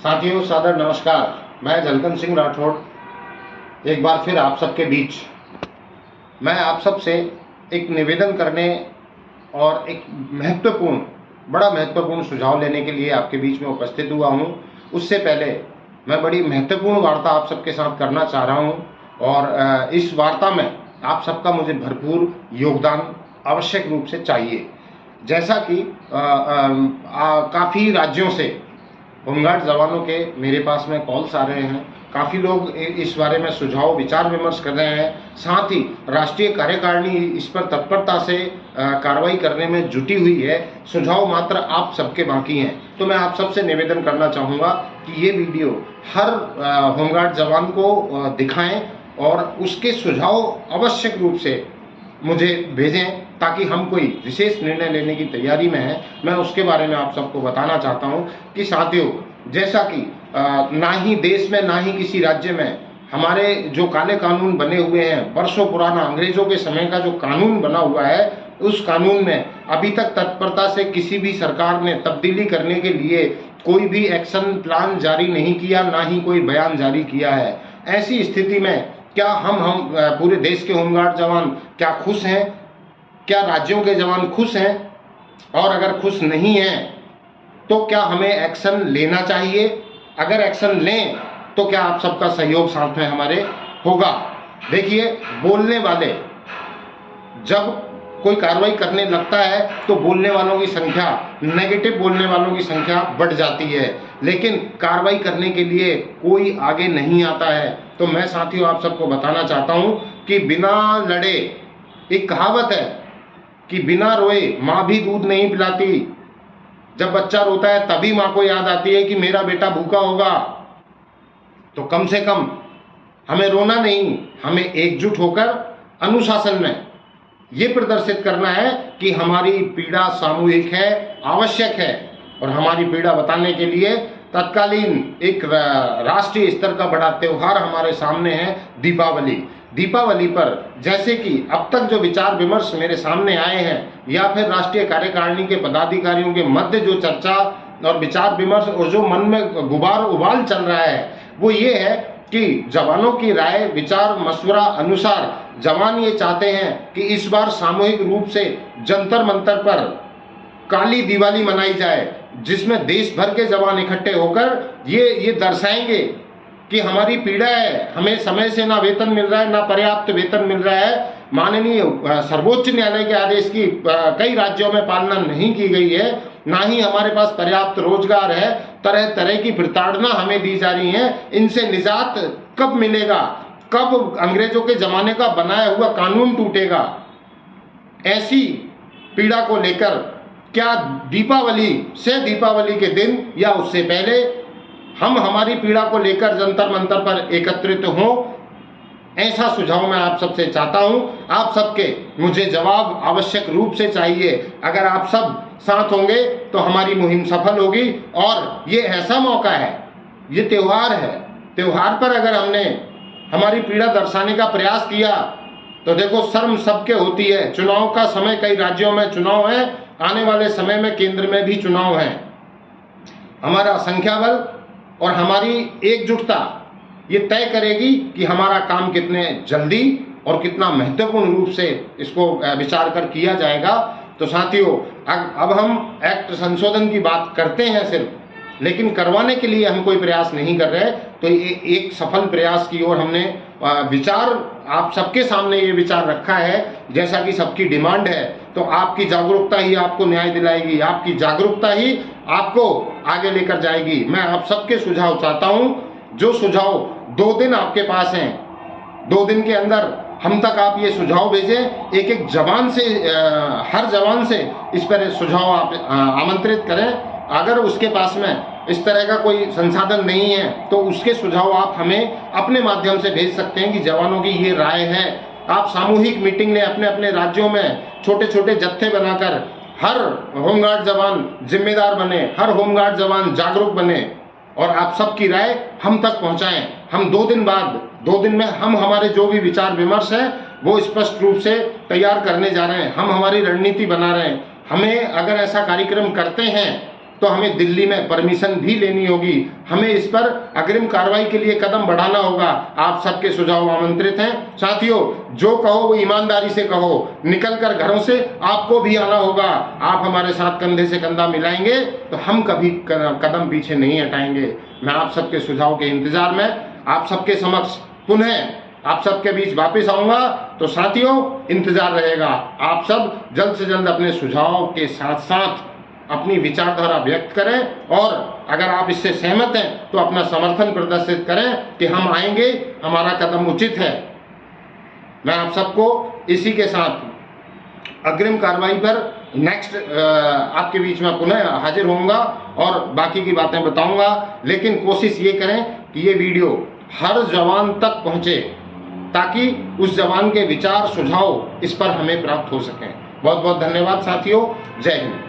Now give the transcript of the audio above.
साथियों, सादर नमस्कार। मैं झलकन सिंह राठौड़ एक बार फिर आप सबके बीच मैं आप सब से एक निवेदन करने और एक बड़ा महत्वपूर्ण सुझाव लेने के लिए आपके बीच में उपस्थित हुआ हूं। उससे पहले मैं बड़ी महत्वपूर्ण वार्ता आप सबके साथ करना चाह रहा हूं और इस वार्ता में आप सबका मुझे भरपूर योगदान आवश्यक रूप से चाहिए। जैसा कि काफ़ी राज्यों से होमगार्ड जवानों के मेरे पास में कॉल्स आ रहे हैं, काफ़ी लोग इस बारे में सुझाव विचार विमर्श कर रहे हैं। साथ ही राष्ट्रीय कार्यकारिणी इस पर तत्परता से कार्रवाई करने में जुटी हुई है। सुझाव मात्र आप सबके बाकी हैं। तो मैं आप सबसे निवेदन करना चाहूँगा कि ये वीडियो हर होमगार्ड जवान को दिखाएं और उसके सुझाव आवश्यक रूप से मुझे भेजें, ताकि हम कोई विशेष निर्णय लेने की तैयारी में हैं। मैं उसके बारे में आप सबको बताना चाहता हूं कि साथियों, जैसा कि ना ही देश में ना ही किसी राज्य में हमारे जो काले कानून बने हुए हैं, वर्षों पुराना अंग्रेजों के समय का जो कानून बना हुआ है, उस कानून में अभी तक तत्परता से किसी भी सरकार ने तब्दीली करने के लिए कोई भी एक्शन प्लान जारी नहीं किया, ना ही कोई बयान जारी किया है। ऐसी स्थिति में क्या हम पूरे देश के होमगार्ड जवान क्या खुश हैं? क्या राज्यों के जवान खुश हैं? और अगर खुश नहीं हैं तो क्या हमें एक्शन लेना चाहिए? अगर एक्शन लें तो क्या आप सबका सहयोग साथ में हमारे होगा? देखिए, बोलने वाले जब कोई कार्रवाई करने लगता है तो बोलने वालों की संख्या, नेगेटिव बोलने वालों की संख्या बढ़ जाती है, लेकिन कार्रवाई करने के लिए कोई आगे नहीं आता है। तो मैं साथियों आप सबको बताना चाहता हूं कि बिना लड़े, एक कहावत है कि बिना रोए माँ भी दूध नहीं पिलाती। जब बच्चा रोता है तभी माँ को याद आती है कि मेरा बेटा भूखा होगा। तो कम से कम हमें रोना नहीं, हमें एकजुट होकर अनुशासन में ये प्रदर्शित करना है कि हमारी पीड़ा सामूहिक है, आवश्यक है। और हमारी पीड़ा बताने के लिए तत्कालीन एक राष्ट्रीय स्तर का बड़ा त्योहार हमारे सामने है, दीपावली। दीपावली पर जैसे कि अब तक जो विचार विमर्श मेरे सामने आए हैं, या फिर राष्ट्रीय कार्यकारिणी के पदाधिकारियों के मध्य जो चर्चा और विचार विमर्श और जो मन में गुबार उबाल चल रहा है, वो ये है कि जवानों की राय, विचार, मशवरा अनुसार जवान ये चाहते हैं कि इस बार सामूहिक रूप से जंतर मंतर पर काली दिवाली मनाई जाए, जिसमें देश भर के जवान इकट्ठे होकर ये दर्शाएंगे कि हमारी पीड़ा है, हमें समय से ना वेतन मिल रहा है, ना पर्याप्त वेतन मिल रहा है। माननीय सर्वोच्च न्यायालय के आदेश की कई राज्यों में पालना नहीं की गई है, ना ही हमारे पास पर्याप्त रोजगार है। तरह तरह की प्रताड़ना हमें दी जा रही है। इनसे निजात कब मिलेगा? कब अंग्रेजों के जमाने का बनाया हुआ कानून टूटेगा? ऐसी पीड़ा को लेकर क्या दीपावली के दिन या उससे पहले हम हमारी पीड़ा को लेकर जंतर मंतर पर एकत्रित हों? ऐसा सुझाव मैं आप सबसे चाहता हूं। आप सबके मुझे जवाब आवश्यक रूप से चाहिए। अगर आप सब साथ होंगे तो हमारी मुहिम सफल होगी। और ये ऐसा मौका है, ये त्योहार है, त्योहार पर अगर हमने हमारी पीड़ा दर्शाने का प्रयास किया तो देखो, शर्म सबके होती है। चुनाव का समय, कई राज्यों में चुनाव है, आने वाले समय में केंद्र में भी चुनाव है। हमारा संख्या बल और हमारी एकजुटता ये तय करेगी कि हमारा काम कितने जल्दी और कितना महत्वपूर्ण रूप से इसको विचार कर किया जाएगा। तो साथियों, अब हम एक्ट संशोधन की बात करते हैं सिर्फ, लेकिन करवाने के लिए हम कोई प्रयास नहीं कर रहे। तो एक सफल प्रयास की ओर हमने विचार आप सबके सामने ये विचार रखा है। जैसा कि सबकी डिमांड है, तो आपकी जागरूकता ही आपको न्याय दिलाएगी, आपकी जागरूकता ही आपको आगे लेकर जाएगी। मैं आप सबके सुझाव चाहता हूं। जो सुझाव 2 दिन आपके पास हैं, 2 दिन के अंदर हम तक आप ये सुझाव भेजें। एक जवान से, हर जवान से इस पर सुझाव आप आमंत्रित करें। अगर उसके पास में इस तरह का कोई संसाधन नहीं है तो उसके सुझाव आप हमें अपने माध्यम से भेज सकते हैं कि जवानों की ये राय है। आप सामूहिक मीटिंग लें, अपने अपने राज्यों में छोटे छोटे जत्थे बनाकर हर होमगार्ड जवान जिम्मेदार बने, हर होमगार्ड जवान जागरूक बने और आप सबकी राय हम तक पहुंचाएं। हम 2 दिन बाद, 2 दिन में हम हमारे जो भी विचार विमर्श है वो स्पष्ट रूप से तैयार करने जा रहे हैं। हम हमारी रणनीति बना रहे हैं। हमें अगर ऐसा कार्यक्रम करते हैं तो हमें दिल्ली में परमिशन भी लेनी होगी। हमें इस पर अग्रिम कार्रवाई के लिए कदम बढ़ाना होगा। आप सबके सुझाव आमंत्रित हैं। साथियों, जो कहो वो ईमानदारी से कहो, निकलकर घरों से आपको भी आना होगा। आप हमारे साथ कंधे से कंधा मिलाएंगे तो हम कभी कदम पीछे नहीं हटाएंगे। मैं आप सबके सुझाव के इंतजार में आप सबके समक्ष पुनः आप सबके बीच वापस आऊंगा। तो साथियों, इंतजार रहेगा। आप सब जल्द से जल्द अपने सुझाव के साथ साथ अपनी विचारधारा व्यक्त करें, और अगर आप इससे सहमत हैं तो अपना समर्थन प्रदर्शित करें कि हम आएंगे, हमारा कदम उचित है। मैं आप सबको इसी के साथ अग्रिम कार्रवाई पर नेक्स्ट आपके बीच में पुनः हाजिर होऊंगा और बाकी की बातें बताऊंगा। लेकिन कोशिश ये करें कि ये वीडियो हर जवान तक पहुंचे, ताकि उस जवान के विचार सुझाव इस पर हमें प्राप्त हो सकें। बहुत बहुत धन्यवाद साथियों। जय हिंद।